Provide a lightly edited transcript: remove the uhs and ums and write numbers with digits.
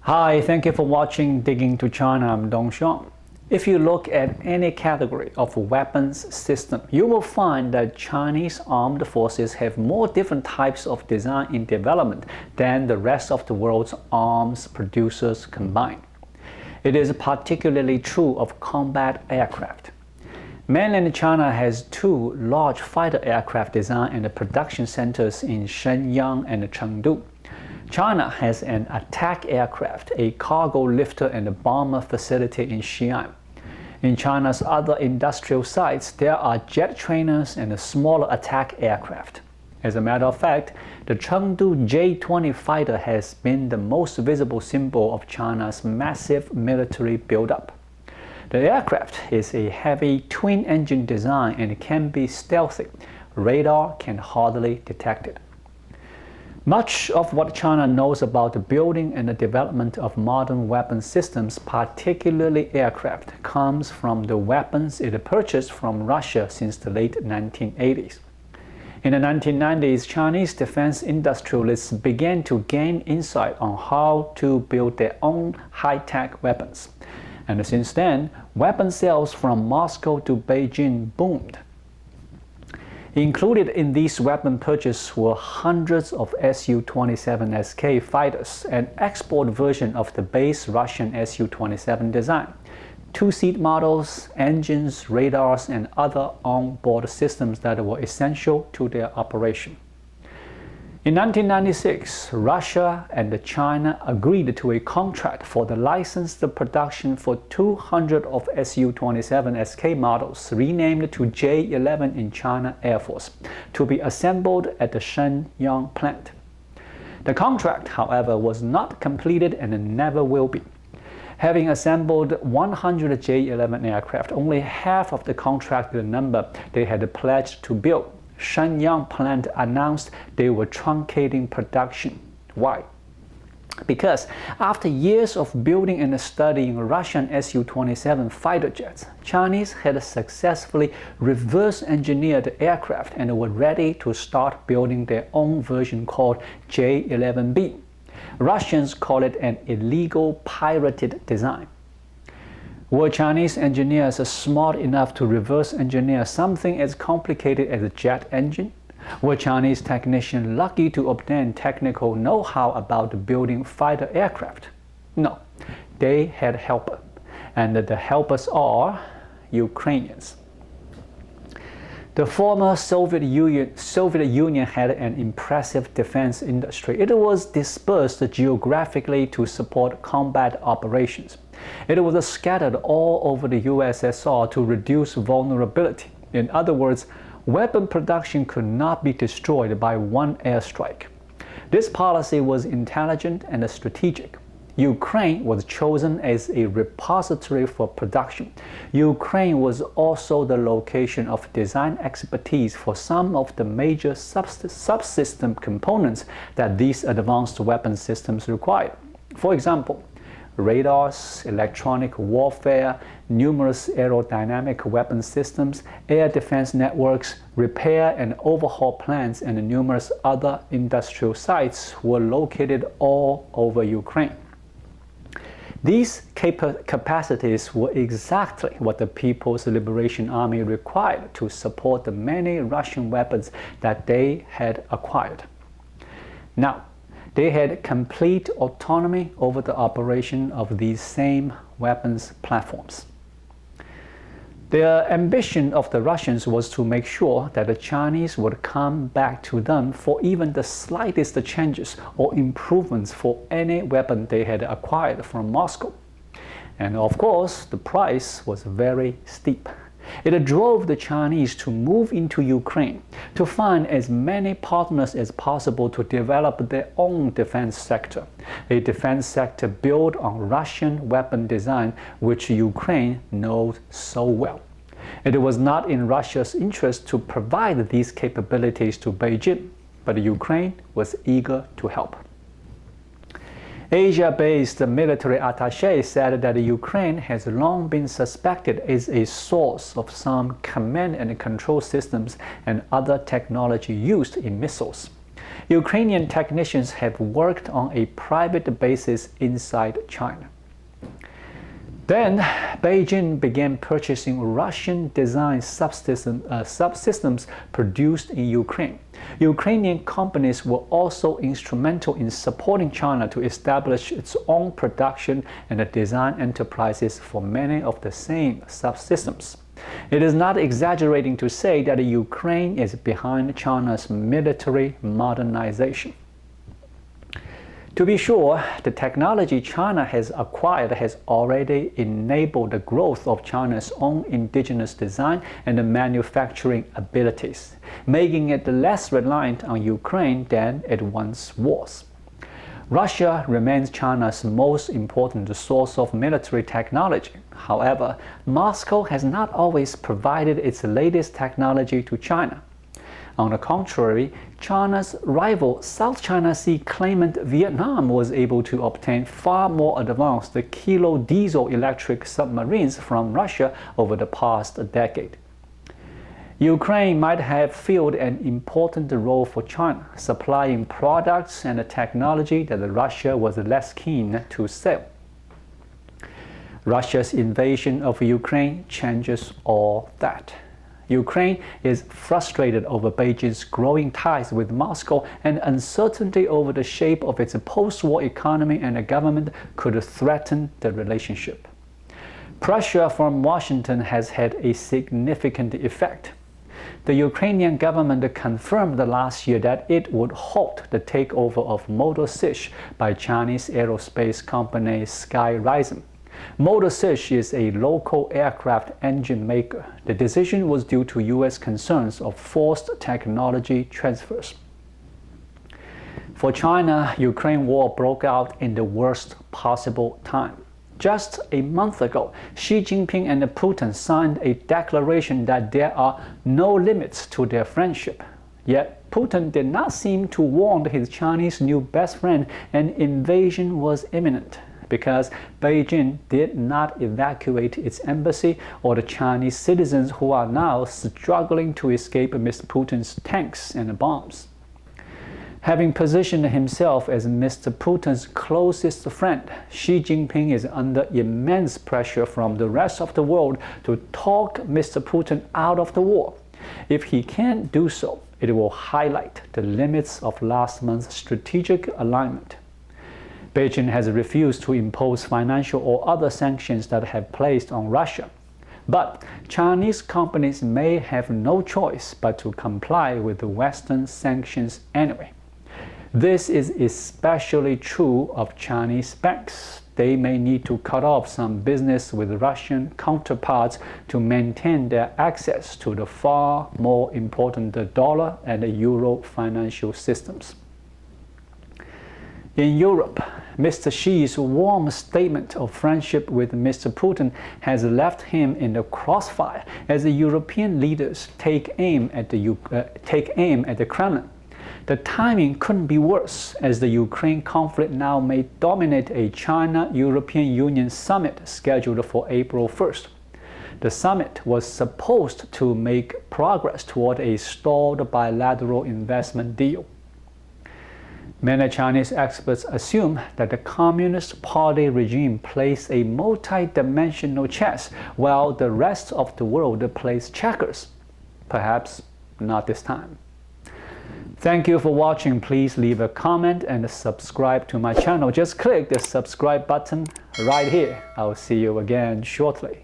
Hi, thank you for watching Digging to China. I'm Dongxiang. If you look at any category of weapons system, you will find that Chinese armed forces have more different types of design in development than the rest of the world's arms producers combined. It is particularly true of combat aircraft. Mainland China has two large fighter aircraft design and production centers in Shenyang and Chengdu. China has an attack aircraft, a cargo lifter and a bomber facility in Xi'an. In China's other industrial sites, there are jet trainers and smaller attack aircraft. As a matter of fact, the Chengdu J-20 fighter has been the most visible symbol of China's massive military buildup. The aircraft is a heavy twin-engine design and can be stealthy. Radar can hardly detect it. Much of what China knows about the building and the development of modern weapon systems, particularly aircraft, comes from the weapons it purchased from Russia since the late 1980s. In the 1990s, Chinese defense industrialists began to gain insight on how to build their own high-tech weapons. And since then, weapon sales from Moscow to Beijing boomed. Included in these weapon purchases were hundreds of Su-27Sk fighters, an export version of the base Russian Su-27 design, two-seat models, engines, radars, and other on-board systems that were essential to their operation. In 1996, Russia and China agreed to a contract for the licensed production for 200 of Su-27Sk models, renamed to J-11 in China Air Force, to be assembled at the Shenyang plant. The contract, however, was not completed and never will be. Having assembled 100 J-11 aircraft, only half of the contracted number they had pledged to build, Shenyang plant announced they were truncating production. Why? Because after years of building and studying Russian Su-27 fighter jets, Chinese had successfully reverse-engineered the aircraft and were ready to start building their own version called J-11B. Russians call it an illegal pirated design. Were Chinese engineers smart enough to reverse engineer something as complicated as a jet engine? Were Chinese technicians lucky to obtain technical know-how about building fighter aircraft? No, they had helpers, and the helpers are Ukrainians. The former Soviet Union had an impressive defense industry. It was dispersed geographically to support combat operations. It was scattered all over the USSR to reduce vulnerability. In other words, weapon production could not be destroyed by one airstrike. This policy was intelligent and strategic. Ukraine was chosen as a repository for production. Ukraine was also the location of design expertise for some of the major subsystem components that these advanced weapon systems required. For example, radars, electronic warfare, numerous aerodynamic weapon systems, air defense networks, repair and overhaul plants, and numerous other industrial sites were located all over Ukraine. These capacities were exactly what the People's Liberation Army required to support the many Russian weapons that they had acquired. Now, they had complete autonomy over the operation of these same weapons platforms. The ambition of the Russians was to make sure that the Chinese would come back to them for even the slightest changes or improvements for any weapon they had acquired from Moscow. And of course, the price was very steep. It drove the Chinese to move into Ukraine, to find as many partners as possible to develop their own defense sector, a defense sector built on Russian weapon design, which Ukraine knows so well. It was not in Russia's interest to provide these capabilities to Beijing, but Ukraine was eager to help. Asia-based military attaché said that Ukraine has long been suspected as a source of some command and control systems and other technology used in missiles. Ukrainian technicians have worked on a private basis inside China. Then, Beijing began purchasing Russian-designed subsystems produced in Ukraine. Ukrainian companies were also instrumental in supporting China to establish its own production and design enterprises for many of the same subsystems. It is not exaggerating to say that Ukraine is behind China's military modernization. To be sure, the technology China has acquired has already enabled the growth of China's own indigenous design and manufacturing abilities, making it less reliant on Ukraine than it once was. Russia remains China's most important source of military technology. However, Moscow has not always provided its latest technology to China. On the contrary, China's rival South China Sea claimant Vietnam was able to obtain far more advanced kilo diesel-electric submarines from Russia over the past decade. Ukraine might have filled an important role for China, supplying products and technology that Russia was less keen to sell. Russia's invasion of Ukraine changes all that. Ukraine is frustrated over Beijing's growing ties with Moscow, and uncertainty over the shape of its post-war economy and government could threaten the relationship. Pressure from Washington has had a significant effect. The Ukrainian government confirmed last year that it would halt the takeover of Motor Sich by Chinese aerospace company Skyrism. Motor Sich is a local aircraft engine maker. The decision was due to U.S. concerns of forced technology transfers. For China, Ukraine war broke out in the worst possible time. Just a month ago, Xi Jinping and Putin signed a declaration that there are no limits to their friendship. Yet Putin did not seem to warn his Chinese new best friend an invasion was imminent, because Beijing did not evacuate its embassy or the Chinese citizens who are now struggling to escape Mr. Putin's tanks and bombs. Having positioned himself as Mr. Putin's closest friend, Xi Jinping is under immense pressure from the rest of the world to talk Mr. Putin out of the war. If he can't do so, it will highlight the limits of last month's strategic alignment. Beijing has refused to impose financial or other sanctions that have placed on Russia. But Chinese companies may have no choice but to comply with the Western sanctions anyway. This is especially true of Chinese banks. They may need to cut off some business with Russian counterparts to maintain their access to the far more important dollar and euro financial systems. In Europe, Mr. Xi's warm statement of friendship with Mr. Putin has left him in the crossfire as the European leaders take aim at the Kremlin. The timing couldn't be worse, as the Ukraine conflict now may dominate a China-European Union summit scheduled for April 1st. The summit was supposed to make progress toward a stalled bilateral investment deal. Many Chinese experts assume that the Communist Party regime plays a multi-dimensional chess while the rest of the world plays checkers. Perhaps not this time. Thank you for watching. Please leave a comment and subscribe to my channel. Just click the subscribe button right here. I'll see you again shortly.